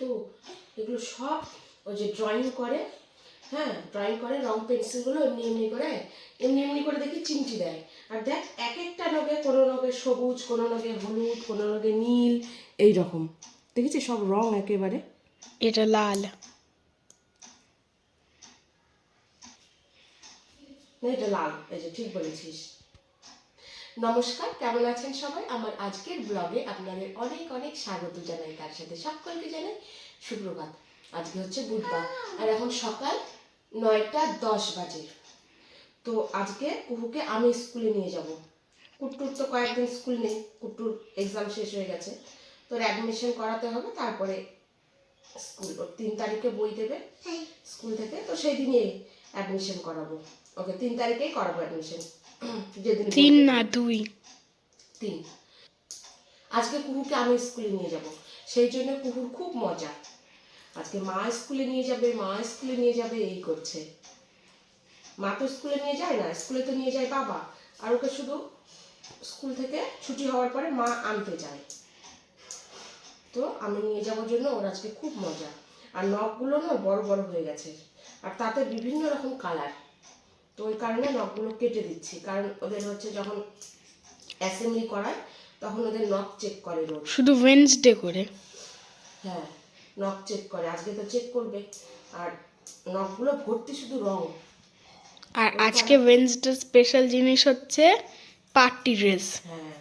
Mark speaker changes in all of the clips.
Speaker 1: তো এগুলো সব ওই যে ড্রয়িং করে, হ্যাঁ ড্রয়িং করে, রং পেন্সিলগুলো এমনি এমনি করে দেখি চিমটি দেয়। আর দেখ এক একটা নগে, কোনো নগে সবুজ, কোনো নগে হলুদ, কোনো নগে নীল, এই রকম দেখেছি সব রং একেবারে।
Speaker 2: এটা লাল।
Speaker 1: এটা লাল, এই যে ঠিক বলেছিস। নমস্কার, কেমন আছেন সবাই? আমার আজকের ব্লগে আপনাদের অনেক অনেক স্বাগত জানাই, তার সাথে সকলকে জানাই সুপ্রভাত। আজকে হচ্ছে বুধবার আর এখন সকাল 9টা 10 বাজে। তো আজকে কুহুকে আমি স্কুলে নিয়ে যাব। কুট্টুর তো কয়েকদিন স্কুল নেই, কুট্টুর এক্সাম শেষ হয়ে গেছে, তোর অ্যাডমিশন করাতে হবে, তারপরে স্কুল। ওর 3 তারিখে বই দেবে স্কুল থেকে, তো সেই দিনই অ্যাডমিশন করাবো ওকে। 3 তারিখেই করাবো অ্যাডমিশন, যেদিন
Speaker 2: 3 না 2।
Speaker 1: 3। আজকে কুহুকে আমি স্কুলে নিয়ে যাব, সেই জন্য কুহুর খুব মজা। আজকে মা স্কুলে নিয়ে যাবে, মা স্কুলে নিয়ে যাবে এই করছে। মা তো স্কুলে নিয়ে যায় না, স্কুলে তো নিয়ে যায় বাবা, আর ওকে শুধু স্কুল থেকে ছুটি হওয়ার পরে মা আনতে যায়। তো আমি নিয়ে যাওয়ার জন্য ওর আজকে খুব মজা। আর নখগুলো না বড় বড় হয়ে গেছে, আর তাতে বিভিন্ন রকম কালার। তো ওই কারণে নখগুলো কেটে দিচ্ছি, কারণ ওদের হচ্ছে যখন অ্যাসেম্বলি করায় তখন ওদের নখ চেক করে রোজ।
Speaker 2: শুধু ওয়েডনেসডে করে।
Speaker 1: হ্যাঁ, নখ চেক করে, আজকে তো চেক করবে। আর নখগুলো ভর্তি শুধু রং।
Speaker 2: আর আজকে ওয়েডনেসডে স্পেশাল জিনিস হচ্ছে পার্টি ড্রেস।
Speaker 1: হ্যাঁ,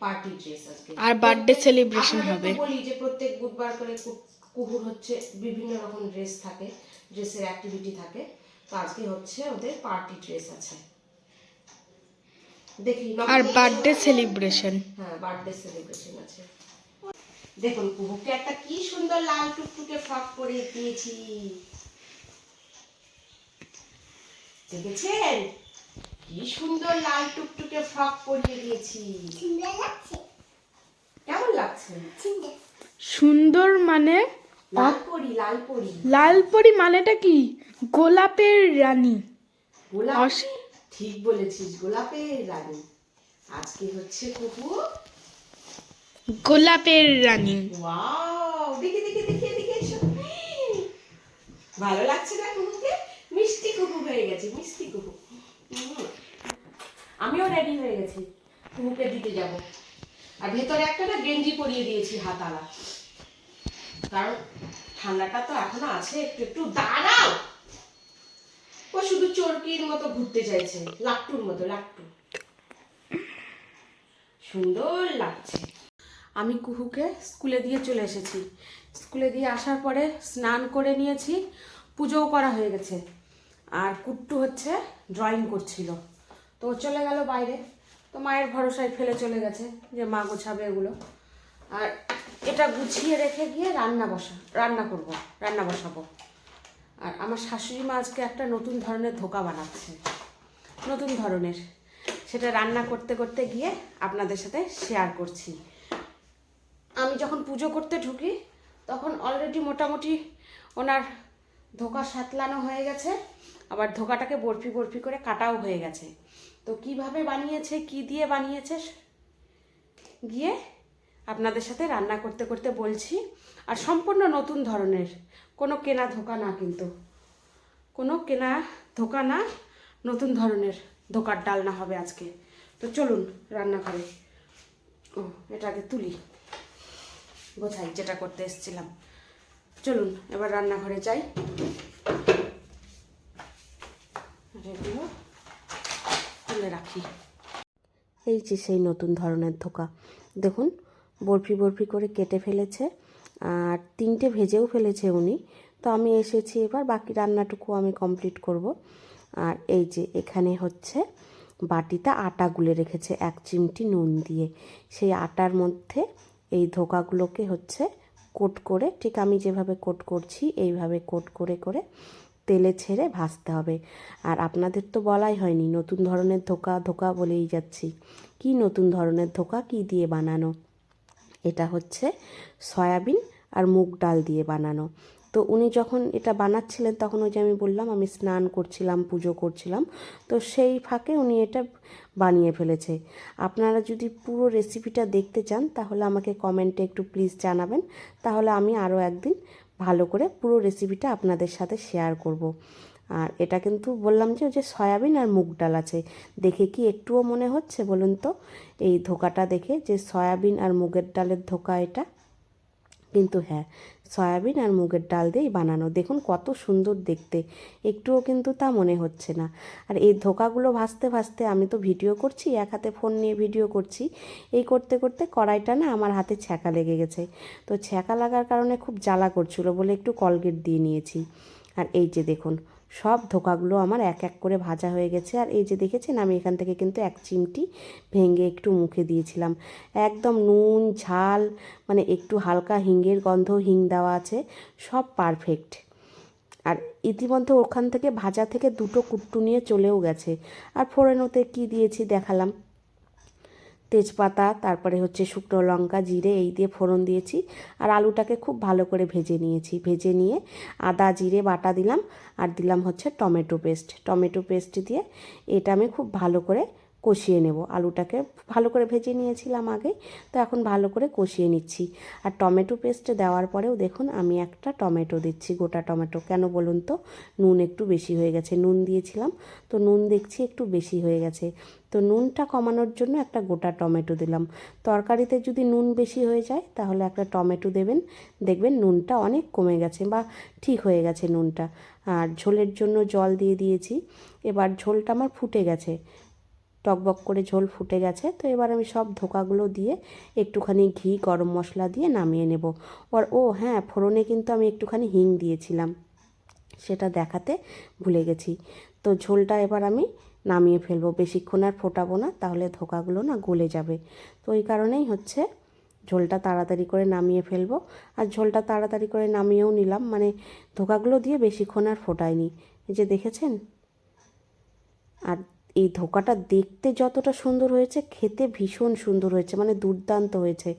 Speaker 1: পার্টি ড্রেস আজকে।
Speaker 2: আর বার্থডে সেলিব্রেশন হবে।
Speaker 1: বলি যে প্রত্যেক বুধবার করে কুকুর হচ্ছে বিভিন্ন রকম ড্রেস থাকে, ড্রেসের অ্যাক্টিভিটি থাকে। তো আজকে হচ্ছে ওদের পার্টি ড্রেস আছে। দেখি
Speaker 2: আর বার্থডে সেলিব্রেশন।
Speaker 1: হ্যাঁ, বার্থডে সেলিব্রেশন আছে। দেখুন কুকুরকে একটা কি সুন্দর লাল টুকটুকে ফ্রক পরিয়ে দিয়েছি, দেখেছেন? কি সুন্দর লাল টুকটুকে ফ্রক পরিয়ে দিয়েছি। কেমন লাগছে?
Speaker 2: সুন্দর মানে
Speaker 1: লাল পরি, লাল পরি।
Speaker 2: লাল পরি মানেটা কি? গোলাপের রানী।
Speaker 1: গোলাপ, ঠিক বলেছিস, গোলাপের রানী। আজকে হচ্ছে কুকু
Speaker 2: গোলাপের রানী।
Speaker 1: ওয়াও, দেখি দেখি দেখি এদিকে এসো। ভালো লাগছে না কুকুকে? মিষ্টি কুকু হয়ে গেছে, মিষ্টি কুকু। আমিও রেডি হয়ে গেছি, কুকুকে দিতে যাব। আর ভেতরে একটা না গেঞ্জি পরিয়ে দিয়েছি হাতালা, কারণ ঠান্ডাটা তো এখনো আছে। একটু একটু দাঁড়াও, ও শুধু চরকির মতো ঘুরতে চাইছে, লাট্টুর মতো, লাট্টু। সুন্দর লাগছে। আমি কুহুকে স্কুলে দিয়ে চলে এসেছি। স্কুলে দিয়ে আসার পরে স্নান করে নিয়েছি, পুজোও করা হয়ে গেছে। আর কুট্টু হচ্ছে ড্রয়িং করছিল, তো ও চলে গেল বাইরে। তো মায়ের ভরসায় ফেলে চলে গেছে যে মা গোছাবে এগুলো। আর এটা গুছিয়ে রেখে গিয়ে রান্না বসাবো। আর আমার শাশুড়ি মা আজকে একটা নতুন ধরনের ধোকা বানাচ্ছে, নতুন ধরনের। সেটা রান্না করতে করতে গিয়ে আপনাদের সাথে শেয়ার করছি। আমি যখন পুজো করতে ঢুকি তখন অলরেডি মোটামুটি ওনার ধোকা সাতলানো হয়ে গেছে, আবার ধোকাটাকে বরফি বরফি করে কাটাও হয়ে গেছে। তো কিভাবে বানিয়েছে, কি দিয়ে বানিয়েছে গিয়ে আপনাদের সাথে রান্না করতে করতে বলছি। আর সম্পূর্ণ নতুন ধরনের, কোনো কেনা ধোকা না, কিন্তু কোনো কেনা ধোকা না, নতুন ধরনের ধোকার ডালনা হবে আজকে। তো চলুন রান্নাঘরে। ও, এটা আগে তুলি, গোছাই যেটা করতে এসেছিলাম। চলুন এবার রান্নাঘরে যাই। এগুলো তুলে রাখি। এই যে সেই নতুন ধরনের ধোকা, দেখুন বরফি বরফি করে কেটে ফেলেছে, আর 3টে ভেজেও ফেলেছে উনি। তো আমি এসেছি, এবার বাকি রান্নাটুকু আমি কমপ্লিট করব। আর এই যে এখানে হচ্ছে বাটিতে আটা গুলে রেখেছে 1 চিমটি নুন দিয়ে। সেই আটার মধ্যে এই ধোকাগুলোকে হচ্ছে কোট করে, ঠিক আমি যেভাবে কোট করছি এইভাবে কোট করে করে তেলে ছেড়ে ভাজতে হবে। আর আপনাদের তো বলাই হয়নি, নতুন ধরনের ধোকা ধোকা বলেই যাচ্ছি। কি নতুন ধরনের ধোকা, কি দিয়ে বানানো? এটা হচ্ছে সয়াবিন আর মুগ ডাল দিয়ে বানানো। তো উনি যখন এটা বানাচ্ছিলেন তখন ওই যে আমি বললাম আমি স্নান করছিলাম, পুজো করছিলাম, তো সেই ফাঁকে উনি এটা বানিয়ে ফেলেছে। আপনারা যদি পুরো রেসিপিটা দেখতে চান তাহলে আমাকে কমেন্টে একটু প্লিজ জানাবেন, তাহলে আমি আরও একদিন ভালো করে পুরো রেসিপিটা আপনাদের সাথে শেয়ার করব। আর এটা কিন্তু বললাম যে ওই যে সয়াবিন আর মুগ ডাল আছে, দেখে কি একটুও মনে হচ্ছে বলুন তো এই ধোকাটা দেখে যে সয়াবিন আর মুগের ডালের ধোকা এটা? কিন্তু হ্যাঁ, সয়াবিন আর মুগের ডাল দিয়েই বানানো। দেখুন কত সুন্দর দেখতে, একটুও কিন্তু তা মনে হচ্ছে না। আর এই ধোকাগুলো ভাজতে ভাজতে আমি তো ভিডিও করছি, এক হাতে ফোন নিয়ে ভিডিও করছি, এই করতে করতে কড়াইটা না আমার হাতে ছ্যাঁকা লেগে গেছে। তো ছ্যাঁকা লাগার কারণে খুব জ্বালা করছিল বলে একটু কলগেট দিয়ে নিয়েছি। আর এই যে দেখুন সব ধোকাগুলো আমার এক এক করে ভাজা হয়ে গেছে। আর এই যে দেখেছেন আমি এখান থেকে কিন্তু এক চিমটি ভেঙে একটু মুখে দিয়েছিলাম। একদম নুন ঝাল মানে একটু হালকা হিঙের গন্ধ, হিং দেওয়া আছে, সব পারফেক্ট। আর ইতিমধ্যে ওখান থেকে ভাজা থেকে দুটো কুট্টু নিয়ে চলেও গেছে। আর ফোড়নোতে কি দিয়েছি দেখালাম, তেজপাতা, তারপরে হচ্ছে শুকনো লঙ্কা, জিরে, এই দিয়ে ফোড়ন দিয়েছি। আর আলুটাকে খুব ভালো করে ভেজে নিয়েছি, ভেজে নিয়ে আদা জিরে বাটা দিলাম, আর দিলাম হচ্ছে টমেটো পেস্ট দিয়ে এটা আমি খুব ভালো করে কষিয়ে নেব। আলুটাকে ভালো করে ভেজে নিয়েছিলাম আগে, তো এখন ভালো করে কষিয়ে নিচ্ছি। আর টমেটো পেস্ট দেওয়ার পরেও দেখুন আমি একটা টমেটো দিচ্ছি, গোটা টমেটো। কেন বলুন তো, নুন একটু বেশি হয়ে গেছে, নুন দিয়েছিলাম তো নুন দেখছি একটু বেশি হয়ে গেছে, তো নুনটা কমানোর জন্য একটা গোটা টমেটো দিলাম। তরকারিতে যদি নুন বেশি হয়ে যায় তাহলে একটা টমেটো দেবেন, দেখবেন নুনটা অনেক কমে গেছে বা ঠিক হয়ে গেছে নুনটা। আর ঝোলের জন্য জল দিয়ে দিয়েছি। এবার ঝোলটা আমার ফুটে গেছে, টকবক করে ঝোল ফুটে গেছে। তো এবার আমি সব ধোকাগুলো দিয়ে একটুখানি ঘি গরম মশলা দিয়ে নামিয়ে নেব। আর ও হ্যাঁ, ফোড়নে কিন্তু আমি একটুখানি হিং দিয়েছিলাম, সেটা দেখাতে ভুলে গেছি। তো ঝোলটা এবার আমি নামিয়ে ফেলবো, বেশিক্ষণ আর ফোটাবো না, তাহলে ধোকাগুলো না গলে যাবে। তো ওই কারণেই হচ্ছে ঝোলটা তাড়াতাড়ি করে নামিয়ে ফেলবো। আর ঝোলটা তাড়াতাড়ি করে নামিয়েও নিলাম, মানে ধোকাগুলো দিয়ে বেশিক্ষণ আর ফোটাইনি, এই যে দেখেছেন। আর এই ধোকাটা দেখতে যতটা সুন্দর হয়েছে, খেতে ভীষণ সুন্দর হয়েছে, মানে দুর্দান্ত হয়েছে।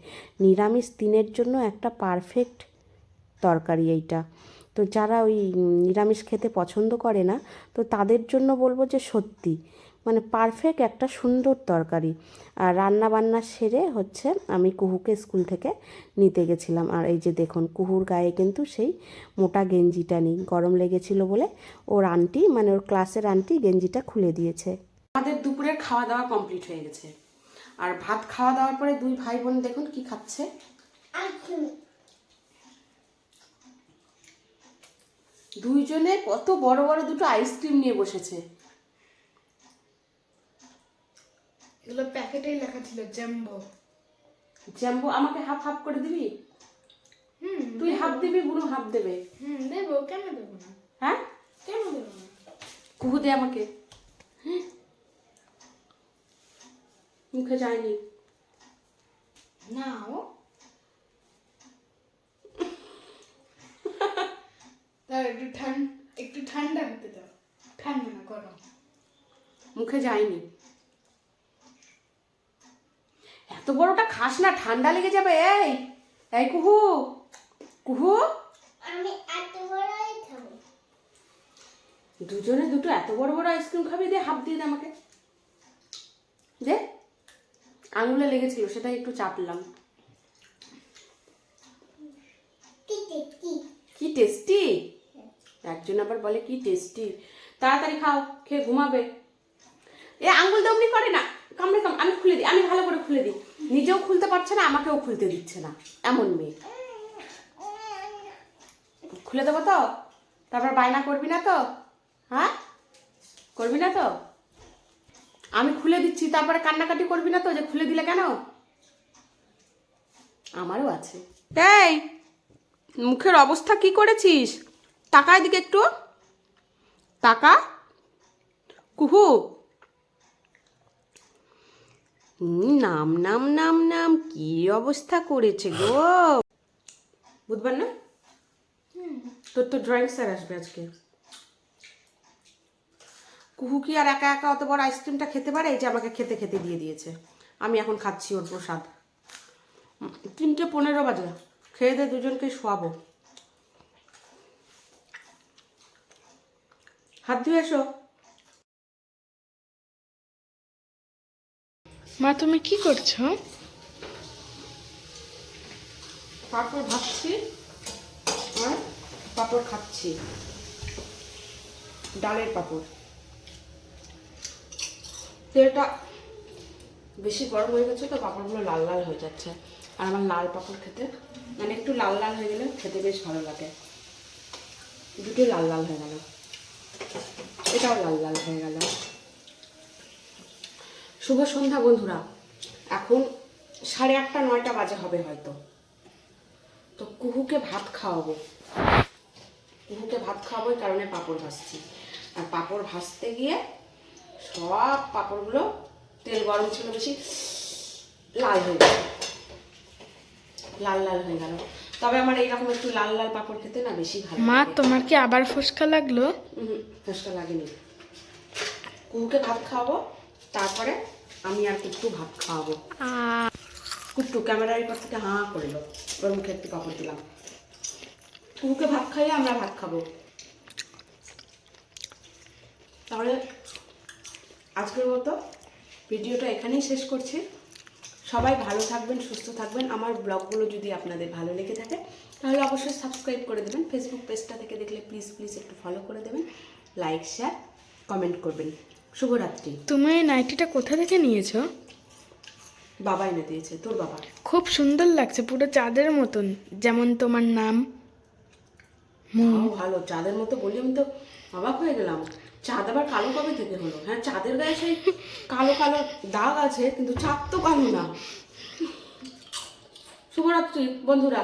Speaker 1: নিরামিষ দিনের জন্য একটা পারফেক্ট তরকারি এইটা। তো যারা ওই নিরামিষ খেতে পছন্দ করে না, তো তাদের জন্য বলবো যে সত্যি মানে পারফেক্ট একটা সুন্দর তরকারি। আর রান্না বান্না সেরে হচ্ছে আমি কুহুকে স্কুল থেকে নিতে গেছিলাম। আর এই যে দেখুন কুহুর গায়ে কিন্তু সেই মোটা গেঞ্জিটা নেই, গরম লেগেছিল বলে ওর আন্টি মানে ওর ক্লাসের আন্টি গেঞ্জিটা খুলে দিয়েছে। আমাদের দুপুরের খাওয়া দাওয়া কমপ্লিট হয়ে গেছে। আর ভাত খাওয়া দাওয়ার পরে দুই ভাই বোন দেখুন কি খাচ্ছে। দুইজনে কত বড় বড় দুটো আইসক্রিম নিয়ে বসেছে।
Speaker 2: এগুলো প্যাকেটেই লেখা ছিল জ্যাম্বো।
Speaker 1: জ্যাম্বো আমাকে হাফ হাফ করে দিবি? তুই হাফ দিবি, বুনু হাফ দেবে।
Speaker 2: দেবো, কেন দেবো না?
Speaker 1: হ্যাঁ
Speaker 2: কেন দেবো না?
Speaker 1: কুহু দে আমাকে। মুখে যায়নি।
Speaker 2: নাও। দাও একটু ঠান্ডা হতে দাও। ঠান্ডা না, গরম।
Speaker 1: মুখে যায়নি। এত বড়টা খাস না, ঠান্ডা লেগে যাবে। এই এই কুহু, কুহু,
Speaker 3: আমি এত বড়ই খাবো।
Speaker 1: দুজনে দুটো এত বড় বড় আইসক্রিম খাবি? দে হাফ দিয়ে দে আমাকে, দে। আঙুলে লেগেছিল, সেটাই একটু চাপলাম। কি টেস্টি! একজন আবার বলে কি টেস্টি। তাড়াতাড়ি খাও, খেয়ে ঘুমাবে। এ আঙুল দমনি করে না, কামড়ে কাম। আমি খুলে দিই, আমি ভালো করে খুলে দিই। নিজেও খুলতে পারছে না, আমাকেও খুলতে দিচ্ছে না, এমন মেয়ে। খুলে দেবো তো? তারপর বায়না করবি না তো? হ্যাঁ, করবি না তো? আমি খুলে দিচ্ছি, তারপরে কান্নাকাটি করবি না তো যে খুলে দিলে কেন? আমারও আছে। এই মুখের অবস্থা কি করেছিস? তাকায় দিকে একটু, তাকা। কুহু, নাম নাম নাম নাম, কি অবস্থা করেছে গো। বুধবার না? তোর তো ড্রয়িং স্যার আসবে আজকে। কুহু কি আর একা একা অত বড় আইসক্রিমটা খেতে পারে? এই যে আমাকে খেতে খেতে দিয়ে দিয়েছে, আমি এখন খাচ্ছি ওর প্রসাদ। 3:15 বাজে, খেয়ে দে দুজনকে শোয়াবো। হাত ধুয়ে এসো।
Speaker 2: মা তুমি কি করছো?
Speaker 1: পাঁপড় ভাজছি আর পাঁপড় খাচ্ছি, ডালের পাঁপড়। তেলটা বেশি গরম হয়ে গেছে তো পাঁপড়গুলো লাল লাল হয়ে যাচ্ছে, আর আমার লাল পাঁপড় খেতে মানে একটু লাল লাল হয়ে গেলে খেতে বেশ ভালো লাগে। দুটোই লাল লাল হয়ে গেল, এটাও লাল লাল হয়ে গেল। শুভ সন্ধ্যা বন্ধুরা, এখন 8:30 9টা বাজে হবে হয়তো। তো কুহুকে ভাত খাওয়াবো, কুহুকে ভাত খাওয়াবো এই কারণে পাঁপড় ভাজছি। আর পাঁপড় ভাজতে গিয়ে সব পাঁপড়গুলো তেল গরম ছিল বেশি, লাল হয়ে গেল, লাল লাল হয়ে গেল। তবে আমার এইরকম একটু লাল লাল পাঁপড় খেতে না বেশি ভালো
Speaker 2: মা
Speaker 1: লাগে।
Speaker 2: তোমার কি আবার ফুসকা লাগলো?
Speaker 1: ফুসকা লাগেনি। কুহুকে ভাত খাওয়াবো, তারপরে আমি আর কুট্টু ভাত খাওয়াবো। কুট্টু ক্যামেরার পর থেকে হাঁ করল, ওর মুখে একটু পাঁপড় দিলাম। কুহুকে ভাত খাইয়ে আমরা ভাত খাবো। তাহলে আজকের মতো ভিডিওটা এখানেই শেষ করছি। সবাই ভালো থাকবেন, সুস্থ থাকবেন। আমার ব্লগগুলো যদি আপনাদের ভালো লেগে থাকে তাহলে অবশ্যই সাবস্ক্রাইব করে দেবেন। ফেসবুক পেজটা থেকে দেখলে প্লিজ প্লিজ একটু ফলো করে দেবেন, লাইক শেয়ার কমেন্ট করবেন। শুভরাত্রি।
Speaker 2: তুমি এই নাইটিটা কোথা থেকে নিয়েছো?
Speaker 1: বাবা এনে দিয়েছে। তোর বাবা?
Speaker 2: খুব সুন্দর লাগছে, পুরো চাঁদের মতন, যেমন তোমার নাম।
Speaker 1: ভালো, চাঁদের মতো বলি আমি তো অবাক হয়ে গেলাম। চাঁদ আবার কালো কবে থেকে হলো? হ্যাঁ, চাঁদের গায়ে সেই কালো কালো দাগ আছে, কিন্তু চাঁদ তো কালো না। শুভরাত্রি বন্ধুরা।